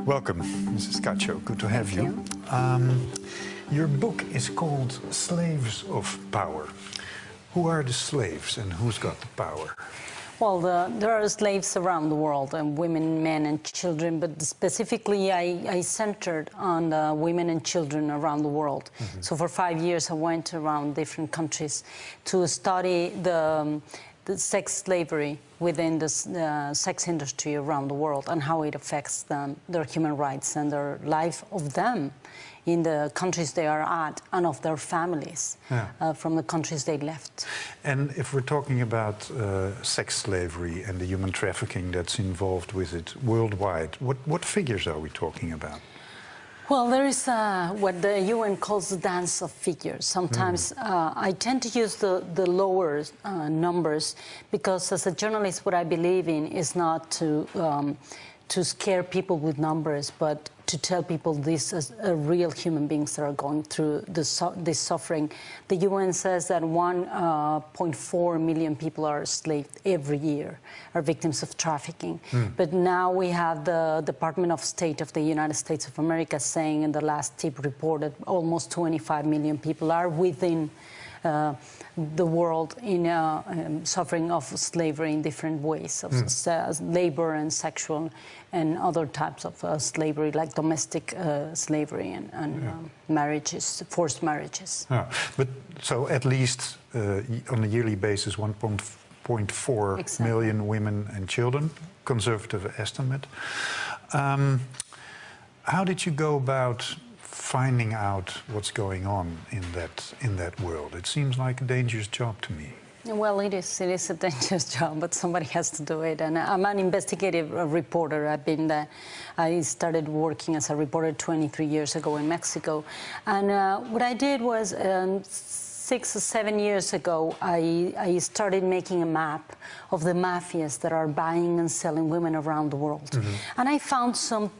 Welcome, Mrs. Cacho. Good to have you. Your book is called Slaves of Power. Who are the slaves and who's got the power? Well, there are slaves around the world, and women, men, and children, but specifically I centered on the women and children around the world. So for 5 years I went around different countries to study the sex slavery within the sex industry around the world and how it affects them, their human rights and their life of them in the countries they are at and of their families from the countries they left. And if we're talking about sex slavery and the human trafficking that's involved with it worldwide, what figures are we talking about? Well, there is what the UN calls the dance of figures. Sometimes I tend to use the lower numbers because as a journalist what I believe in is not to scare people with numbers, but to tell people these are real human beings that are going through this suffering. The UN says that 1.4 million people are enslaved every year, are victims of trafficking. But now we have the Department of State of the United States of America saying in the last TIP report that almost 25 million people are within the world in suffering of slavery in different ways, of labor and sexual and other types of slavery, like domestic slavery and marriages, forced marriages. But so at least on a yearly basis, 1.4 million women and children, conservative estimate. How did you go about finding out what's going on in that world? It seems like a dangerous job to me. Well, it is a dangerous job, but somebody has to do it. And I'm an investigative reporter. I started working as a reporter 23 years ago in Mexico. And what I did was 6 or 7 years ago, I started making a map of the mafias that are buying and selling women around the world. And I found some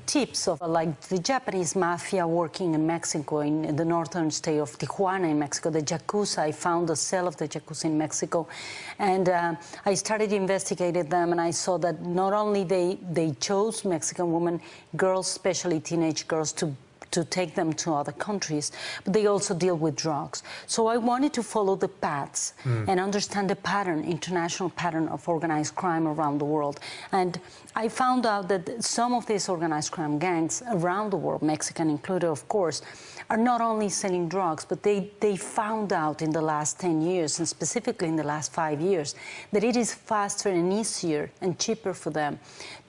tips of like the Japanese mafia working in Mexico, in the northern state of Tijuana in Mexico, the Yakuza. I found the cell of the Yakuza in Mexico. And I started investigating them, and I saw that not only they chose Mexican women, girls, especially teenage girls, to take them to other countries, but they also deal with drugs. So I wanted to follow the paths and understand the pattern, international pattern of organized crime around the world. And I found out that some of these organized crime gangs around the world, Mexican included, of course, are not only selling drugs, but they found out in the last 10 years, and specifically in the last 5 years, that it is faster and easier and cheaper for them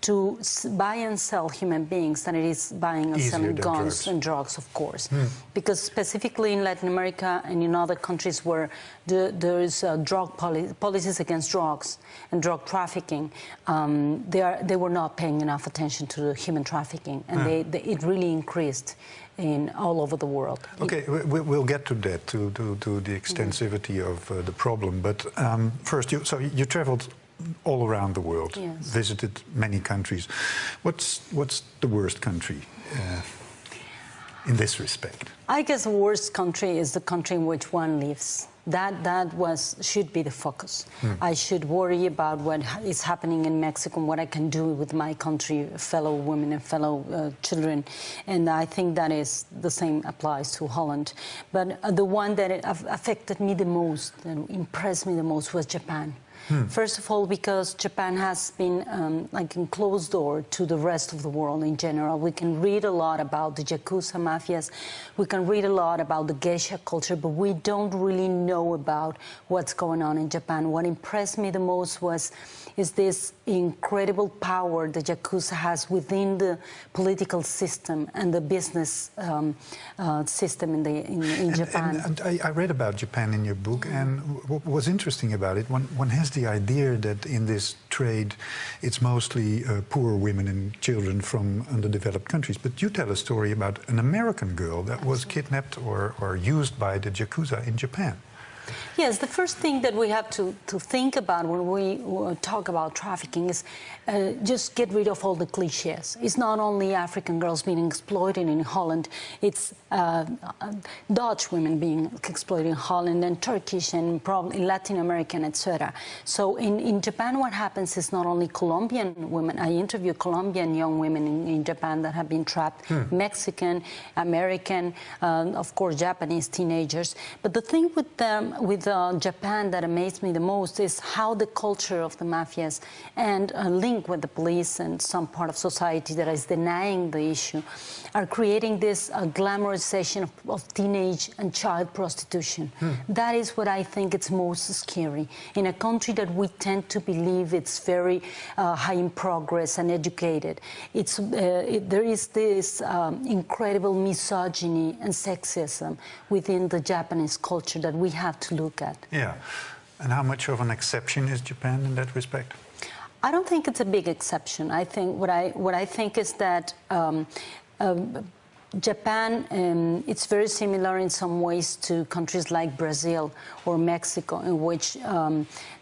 to buy and sell human beings than it is buying and selling guns and drugs, of course. Because specifically in Latin America and in other countries where there is drug policies against drugs and drug trafficking, they were not paying enough attention to the human trafficking, and it really increased all over the world. Okay, we'll get to that, to the extensivity of the problem. But first, you traveled all around the world, visited many countries. What's the worst country in this respect? I guess the worst country is the country in which one lives. That should be the focus. I should worry about what is happening in Mexico and what I can do with my country, fellow women and fellow children. And I think that is the same applies to Holland. But the one that affected me the most and impressed me the most was Japan. First of all, because Japan has been like a closed door to the rest of the world in general. We can read a lot about the Yakuza mafias, we can read a lot about the geisha culture, but we don't really know about what's going on in Japan. What impressed me the most is this incredible power the Yakuza has within the political system and the business system in Japan. And I read about Japan in your book, and what was interesting about it, one has the idea that in this trade it's mostly poor women and children from underdeveloped countries. But you tell a story about an American girl that was kidnapped or used by the Yakuza in Japan. Yes, the first thing that we have to think about when we talk about trafficking is just get rid of all the cliches. It's not only African girls being exploited in Holland, it's Dutch women being exploited in Holland, and Turkish, and probably Latin American, etc. So in Japan, what happens is not only Colombian women. I interview Colombian young women in Japan that have been trapped, Mexican, American, of course, Japanese teenagers. But the thing with Japan that amazed me the most is how the culture of the mafias and a link with the police and some part of society that is denying the issue are creating this glamorization of teenage and child prostitution. That is what I think is most scary. In a country that we tend to believe it's very high in progress and educated, there is this incredible misogyny and sexism within the Japanese culture that we have to look at. Yeah, and how much of an exception is Japan in that respect? I don't think it's a big exception. I think what I think is that Japan, it's very similar in some ways to countries like Brazil or Mexico, in which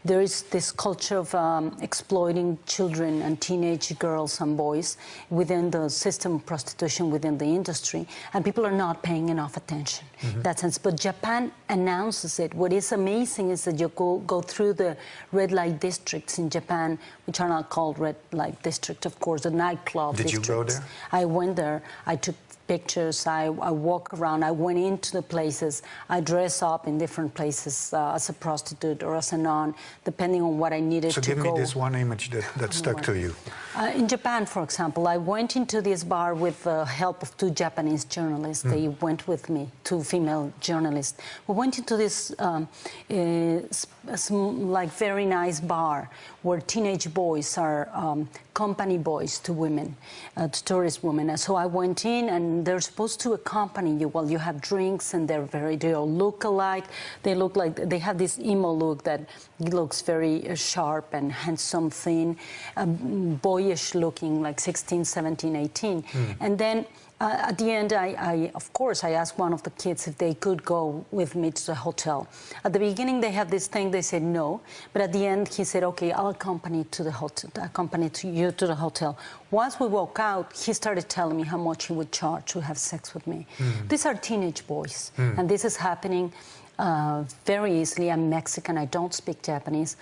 there is this culture of exploiting children and teenage girls and boys within the system of prostitution, within the industry, and people are not paying enough attention in that sense. But Japan announces it. What is amazing is that you go through the red light districts in Japan, which are not called red light district, of course, the nightclub districts. Did you go there? I went there. I took pictures, I walk around, I went into the places, I dress up in different places as a prostitute or as a nun, depending on what I needed to go. So give me this one image that stuck to you. In Japan, for example, I went into this bar with the help of two Japanese journalists. They went with me, two female journalists. We went into this like very nice bar where teenage boys are company boys to women, to tourist women. And so I went in, and they're supposed to accompany you while you have drinks, and they all look alike. They look like they have this emo look that looks very sharp and handsome, thin, boyish looking, like 16, 17, 18. And then at the end, of course, I asked one of the kids if they could go with me to the hotel. At the beginning, they had this thing, they said no. But at the end, he said, okay, I'll accompany you to the hotel. Once we walk out, he started telling me how much he would charge to have sex with me. These are teenage boys, and this is happening very easily. I'm Mexican, I don't speak Japanese.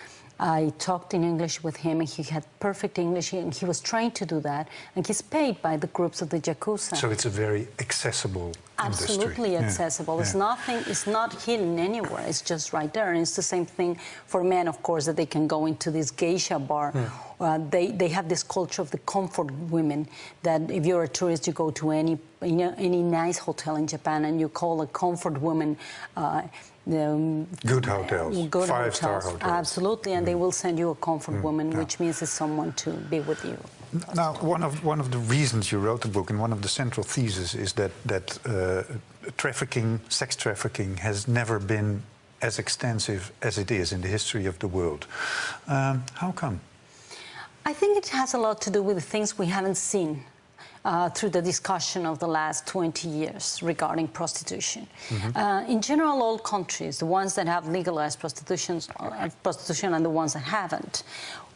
I talked in English with him, and he had perfect English, and he was trained to do that, and he's paid by the groups of the Yakuza. So it's a very accessible industry. Absolutely accessible. Yeah. It's not hidden anywhere, it's just right there. And it's the same thing for men, of course, that they can go into this geisha bar. They have this culture of the comfort women, that if you're a tourist, you go to any nice hotel in Japan, and you call a comfort woman good hotels, good five-star hotels. Absolutely, and they will send you a comfort woman, which means it's someone to be with you. Now, one of the reasons you wrote the book, and one of the central theses, is that sex trafficking, has never been as extensive as it is in the history of the world. How come? I think it has a lot to do with the things we haven't seen through the discussion of the last 20 years regarding prostitution. In general, all countries, the ones that have legalized prostitution and the ones that haven't,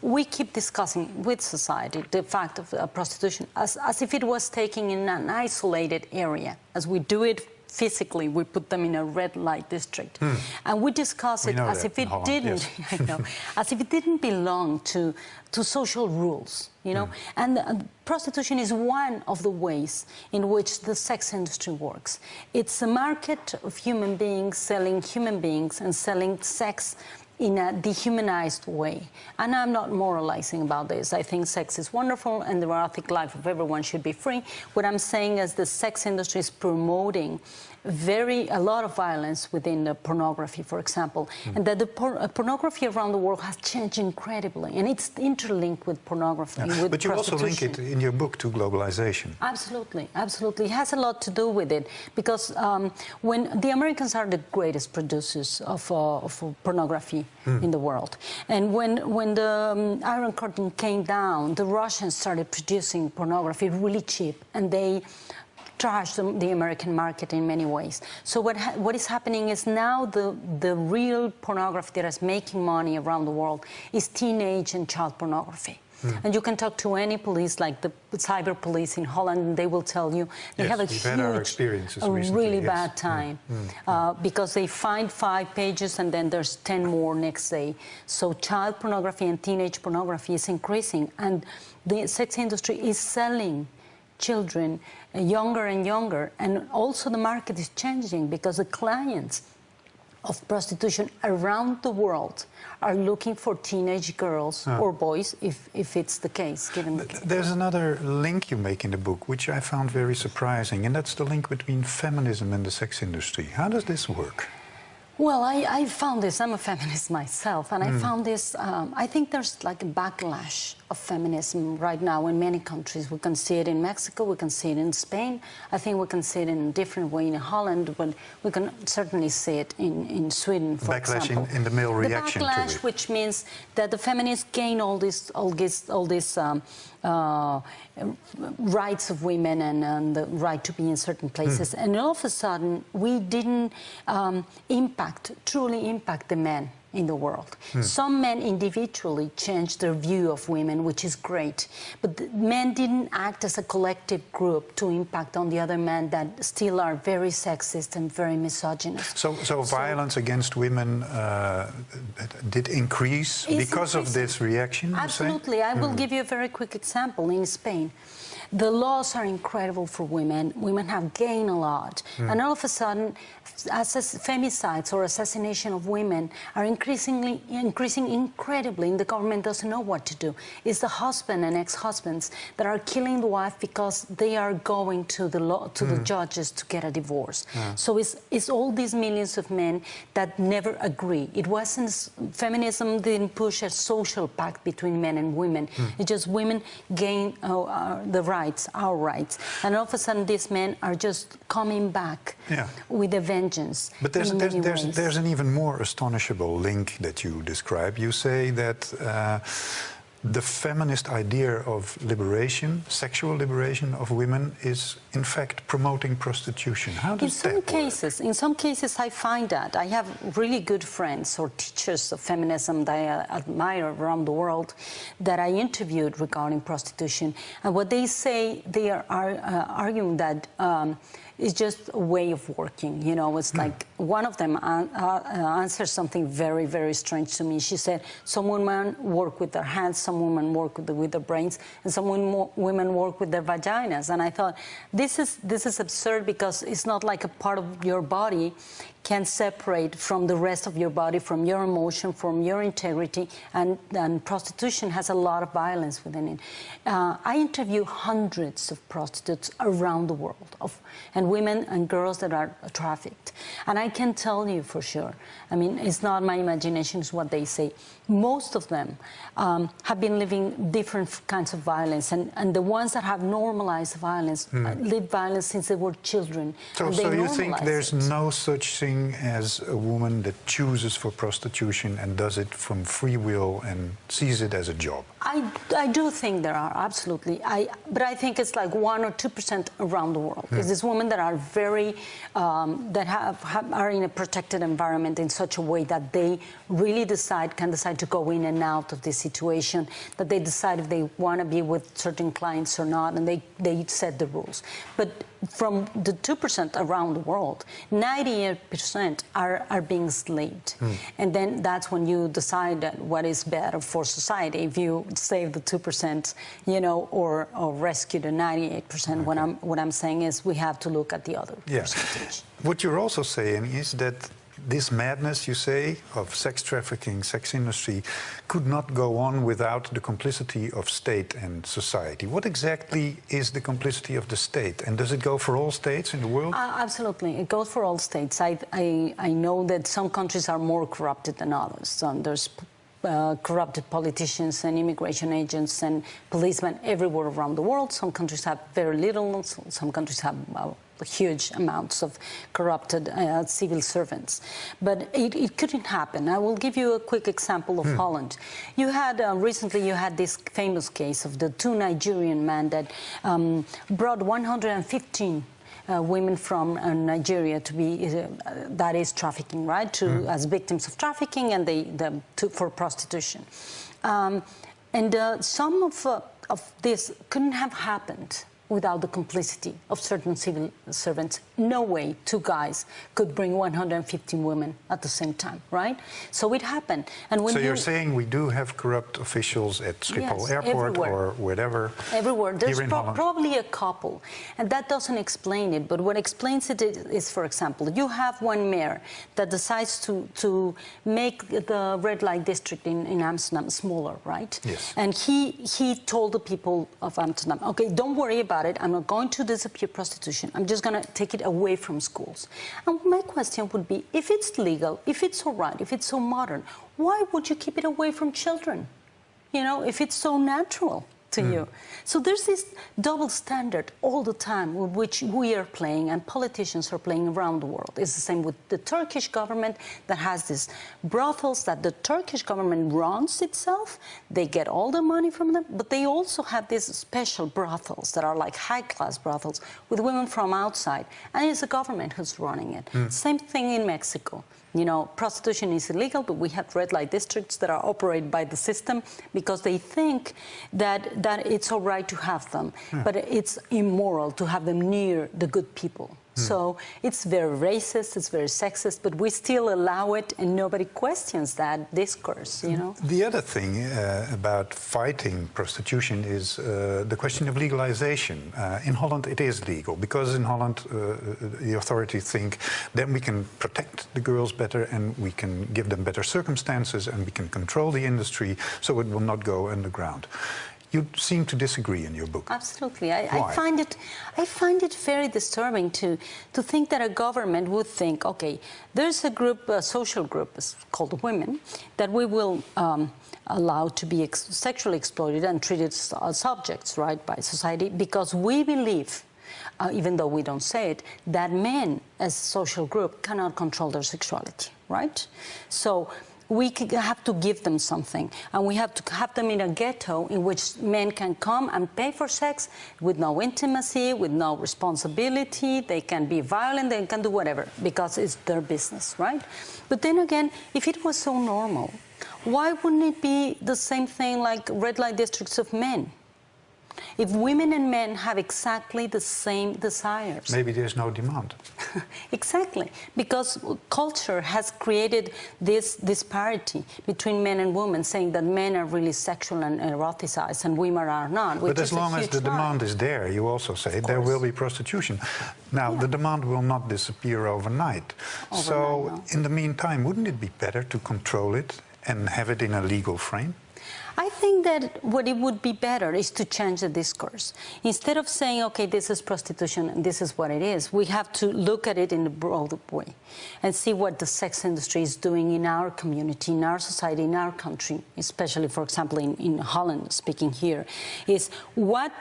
we keep discussing with society the fact of prostitution as if it was taken in an isolated area. As we do it physically, we put them in a red light district, and we discuss it as if it didn't. I know, as if it didn't belong to social rules, you know. And prostitution is one of the ways in which the sex industry works. It's a market of human beings selling human beings and selling sex in a dehumanized way. And I'm not moralizing about this. I think sex is wonderful, and the erotic life of everyone should be free. What I'm saying is the sex industry is promoting a lot of violence within the pornography, for example, and that the pornography around the world has changed incredibly, and it's interlinked with pornography, with But you also link it in your book to globalization. Absolutely, absolutely. It has a lot to do with it, because when the Americans are the greatest producers of pornography in the world, and when the Iron Curtain came down, the Russians started producing pornography really cheap, and they trash the American market in many ways. So what is happening is now the real pornography that is making money around the world is teenage and child pornography. And you can talk to any police, like the cyber police in Holland, and they will tell you they have a huge, really bad time because they find 5 pages and then there's 10 more next day. So child pornography and teenage pornography is increasing, and the sex industry is selling children younger and younger, and also the market is changing because the clients of prostitution around the world are looking for teenage girls or boys, if it's the case, given the case. There's another link you make in the book, which I found very surprising, and that's the link between feminism and the sex industry. How does this work? Well, I found this, I'm a feminist myself, and I found this, I think there's like a backlash of feminism right now in many countries. We can see it in Mexico, we can see it in Spain, I think we can see it in a different way in Holland, but we can certainly see it in Sweden, for example. Backlash in the male reaction to it. The backlash, which means that the feminists gain all these rights of women and the right to be in certain places, and all of a sudden we didn't truly impact the men in the world. Some men individually changed their view of women, which is great, but the men didn't act as a collective group to impact on the other men that still are very sexist and very misogynist. So violence against women did increase because of this reaction? Absolutely. I will give you a very quick example. In Spain, the laws are incredible for women. Women have gained a lot. And all of a sudden, femicides or assassination of women are increasing incredibly, and the government doesn't know what to do. It's the husband and ex-husbands that are killing the wife because they are going to the judges to get a divorce. So it's all these millions of men that never agree. It wasn't, feminism didn't push a social pact between men and women. It's just women gain the rights, our rights. And all of a sudden these men are just coming back with a vengeance. But there's an even more astonishable link that you describe. You say that the feminist idea of liberation, sexual liberation of women, is in fact promoting prostitution. How does that work? In some cases I find that. I have really good friends or teachers of feminism that I admire around the world that I interviewed regarding prostitution. And what they say, they are arguing that it's just a way of working, you know. It's like one of them answered something very, very strange to me. She said, some women work with their hands, some women work with their brains, and some women work with their vaginas. And I thought, this is absurd, because it's not like a part of your body can separate from the rest of your body, from your emotion, from your integrity, and prostitution has a lot of violence within it. I interview hundreds of prostitutes around the world, and women and girls that are trafficked. And I can tell you for sure, I mean, it's not my imagination, it's what they say. Most of them have been living different kinds of violence, and the ones that have normalized violence live violence since they were children. So you think there's no such thing as a woman that chooses for prostitution and does it from free will and sees it as a job? I do think there are, absolutely. But I think it's like 1 or 2% around the world. It's these women that are very, that are in a protected environment in such a way that they really can decide to go in and out of this situation, that they decide if they want to be with certain clients or not, and they set the rules. But from the 2% around the world, 98% are being enslaved. And then that's when you decide that what is better for society, if you save the 2%, you know, or rescue the 98%. What I'm saying is we have to look at the other percentage. What you're also saying is that this madness, you say, of sex trafficking, sex industry, could not go on without the complicity of state and society. What exactly is the complicity of the state? And does it go for all states in the world? Absolutely. It goes for all states. I know that some countries are more corrupted than others. There's corrupted politicians and immigration agents and policemen everywhere around the world. Some countries have very little, some countries have huge amounts of corrupted civil servants. But it couldn't happen. I will give you a quick example of Holland. You had, recently you had this famous case of the 2 Nigerian men that brought 115 women from Nigeria to be, that is trafficking, right, as victims of trafficking and for prostitution. Some of this couldn't have happened without the complicity of certain civil servants. No way 2 guys could bring 150 women at the same time, right? So it happened. And when you're saying we do have corrupt officials at Schiphol Airport everywhere. or whatever? Everywhere. There's probably a couple. And that doesn't explain it. But what explains it is, for example, you have one mayor that decides to make the red light district in Amsterdam smaller, right? Yes. And he told the people of Amsterdam, okay, don't worry about it. I'm not going to disappear prostitution. I'm just going to take it away from schools. And my question would be, if it's legal, if it's all right, if it's so modern, why would you keep it away from children? You know, if it's so natural to you. So there's this double standard all the time with which we are playing and politicians are playing around the world. It's the same with the Turkish government that has these brothels that the Turkish government runs itself. They get all the money from them, but they also have these special brothels that are like high-class brothels with women from outside, and it's the government who's running it. Same thing in Mexico. You know, prostitution is illegal, but we have red light districts that are operated by the system because they think that it's all right to have them, but it's immoral to have them near the good people. So it's very racist, it's very sexist, but we still allow it and nobody questions that discourse, you know? The other thing about fighting prostitution is the question of legalization. In Holland it is legal because in Holland the authorities think then we can protect the girls better and we can give them better circumstances and we can control the industry so it will not go underground. You seem to disagree in your book. Absolutely. I find it very disturbing to think that a government would think, okay, there's a group, a social group called women, that we will allow to be sexually exploited and treated as subjects, right, by society, because we believe, even though we don't say it, that men as a social group cannot control their sexuality, right? So we have to give them something, and we have to have them in a ghetto in which men can come and pay for sex with no intimacy, with no responsibility. They can be violent, they can do whatever, because it's their business, right? But then again, if it was so normal, why wouldn't it be the same thing like red light districts of men? If women and men have exactly the same desires. Maybe there's no demand. Exactly, because culture has created this disparity between men and women, saying that men are really sexual and eroticized and women are not. But as long as the demand is there, you also say there will be prostitution. Now, the demand will not disappear overnight. So, in the meantime, wouldn't it be better to control it and have it in a legal frame? I think that what it would be better is to change the discourse. Instead of saying, okay, this is prostitution and this is what it is, we have to look at it in a broader way and see what the sex industry is doing in our community, in our society, in our country, especially, for example, in Holland, speaking here, is what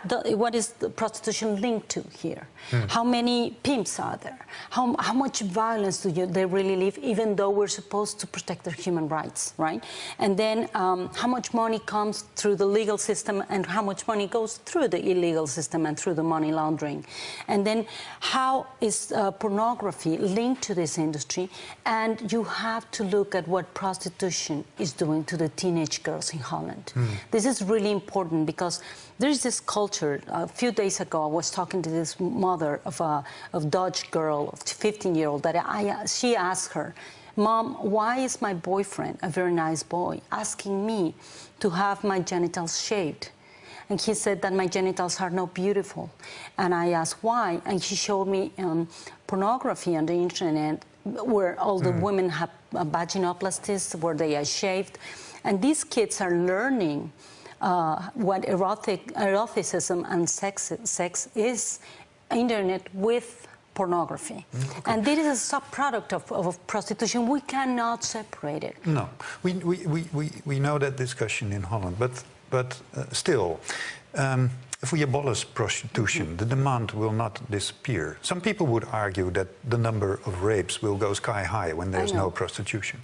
is the prostitution linked to here? How many pimps are there? How much violence do they really live, even though we're supposed to protect their human rights, right? And then how much money comes through the legal system and how much money goes through the illegal system and through the money laundering. And then how is pornography linked to this industry? And you have to look at what prostitution is doing to the teenage girls in Holland. This is really important because there's this culture. A few days ago, I was talking to this mother of a Dutch girl, a 15-year-old, that she asked her, Mom, why is my boyfriend, a very nice boy, asking me to have my genitals shaved? And he said that my genitals are not beautiful. And I asked why, and he showed me pornography on the internet where all the women have vaginoplasties, where they are shaved. And these kids are learning what eroticism and sex is, internet with pornography. And this is a subproduct of prostitution. We cannot separate it. No, we know that discussion in Holland, but still, if we abolish prostitution, the demand will not disappear. Some people would argue that the number of rapes will go sky high when there's no prostitution.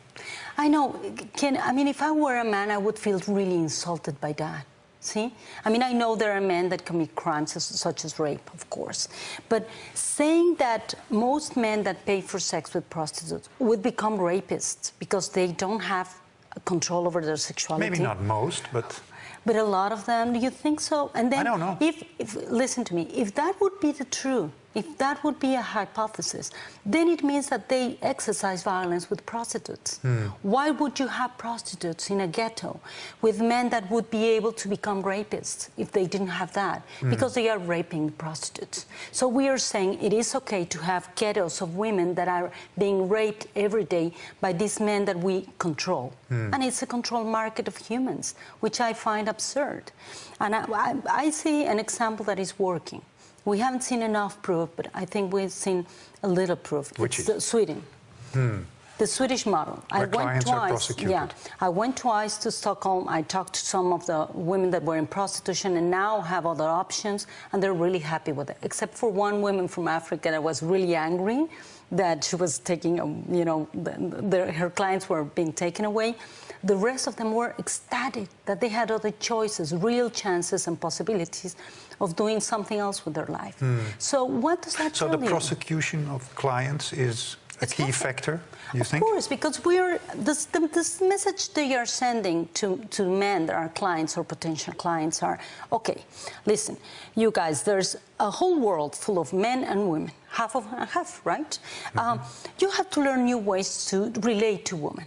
I know. I mean, if I were a man, I would feel really insulted by that. See? I mean, I know there are men that commit crimes such as rape, of course. But saying that most men that pay for sex with prostitutes would become rapists because they don't have control over their sexuality. Maybe not most, but... But a lot of them, do you think so? And then, I don't know. If listen to me, if that would be the truth, if that would be a hypothesis, then it means that they exercise violence with prostitutes. Why would you have prostitutes in a ghetto with men that would be able to become rapists if they didn't have that? Because they are raping prostitutes. So we are saying it is okay to have ghettos of women that are being raped every day by these men that we control. And it's a controlled market of humans, which I find absurd. And I see an example that is working. We haven't seen enough proof, but I think we've seen a little proof. Which is? Sweden. The Swedish model. Where clients are prosecuted. Yeah, I went twice to Stockholm. I talked to some of the women that were in prostitution and now have other options, and they're really happy with it. Except for one woman from Africa that was really angry that she was taking, you know, her clients were being taken away. The rest of them were ecstatic that they had other choices, real chances and possibilities of doing something else with their life. So what does that tell you? So the prosecution of clients is a key factor, you think? Of course, because this message they are sending to men that are clients or potential clients are, okay, listen, you guys, there's a whole world full of men and women, half of half, right? You have to learn new ways to relate to women.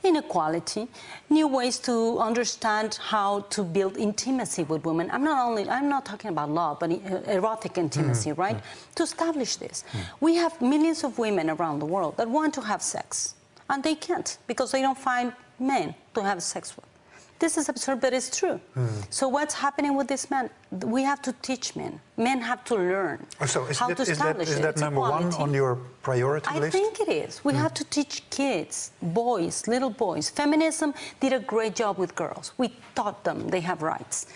Inequality, new ways to understand how to build intimacy with women. I'm not talking about love, but erotic intimacy, right? To establish this. We have millions of women around the world that want to have sex, and they can't because they don't find men to have sex with. This is absurd, but it's true. So what's happening with this man? We have to teach men. Men have to learn how to establish it. Is that number one on your priority list? I think it is. We have to teach kids, boys, little boys. Feminism did a great job with girls. We taught them they have rights.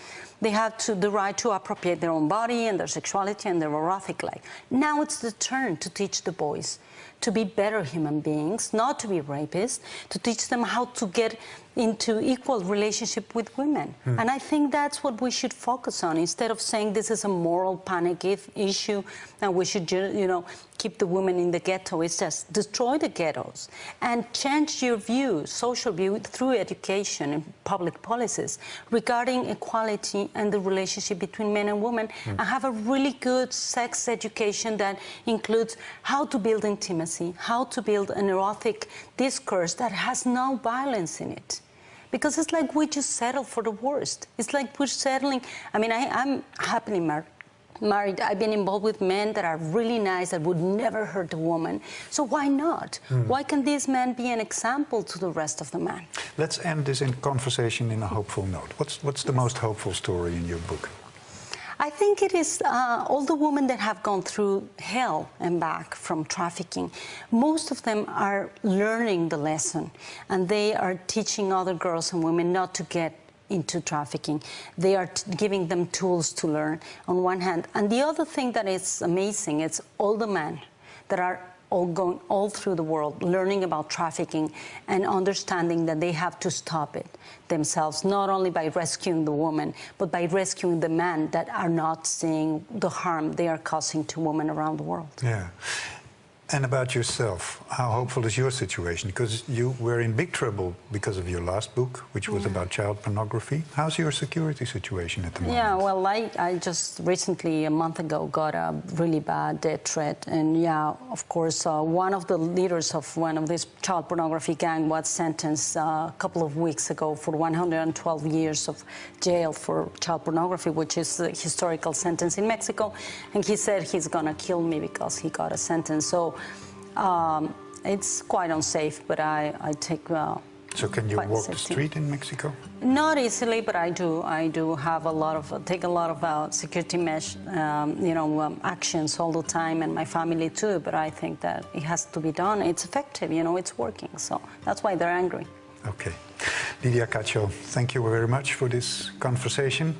They have the right to appropriate their own body and their sexuality and their erotic life. Now it's the turn to teach the boys to be better human beings, not to be rapists, to teach them how to get into equal relationship with women. And I think that's what we should focus on instead of saying this is a moral panic issue and we should, you know, keep the women in the ghetto. It's just destroy the ghettos and change your view, social view, through education and public policies regarding equality and the relationship between men and women, and have a really good sex education that includes how to build intimacy, how to build an erotic discourse that has no violence in it. Because it's like we just settle for the worst. It's like we're settling. I mean, I'm happily married. I've been involved with men that are really nice, that would never hurt a woman. So why not? Why can this man be an example to the rest of the men? Let's end this conversation in a hopeful note. What's the most hopeful story in your book? I think it is all the women that have gone through hell and back from trafficking. Most of them are learning the lesson, and they are teaching other girls and women not to get into trafficking. They are giving them tools to learn on one hand. And the other thing that is amazing, it's all the men that are all going all through the world, learning about trafficking and understanding that they have to stop it themselves, not only by rescuing the woman, but by rescuing the men that are not seeing the harm they are causing to women around the world. Yeah. And about yourself, how hopeful is your situation? Because you were in big trouble because of your last book, which was about child pornography. How's your security situation at the moment? Yeah, well, I just recently, a month ago, got a really bad death threat. And yeah, of course, one of the leaders of one of this child pornography gang was sentenced a couple of weeks ago for 112 years of jail for child pornography, which is a historical sentence in Mexico. And he said he's gonna kill me because he got a sentence. So it's quite unsafe, but I take So can you walk the street in Mexico? Not easily, but I do have a lot of take a lot of security actions all the time, and my family too. But I think that it has to be done. It's effective, you know, it's working. So that's why they're angry. Okay, Lydia Cacho, thank you very much for this conversation.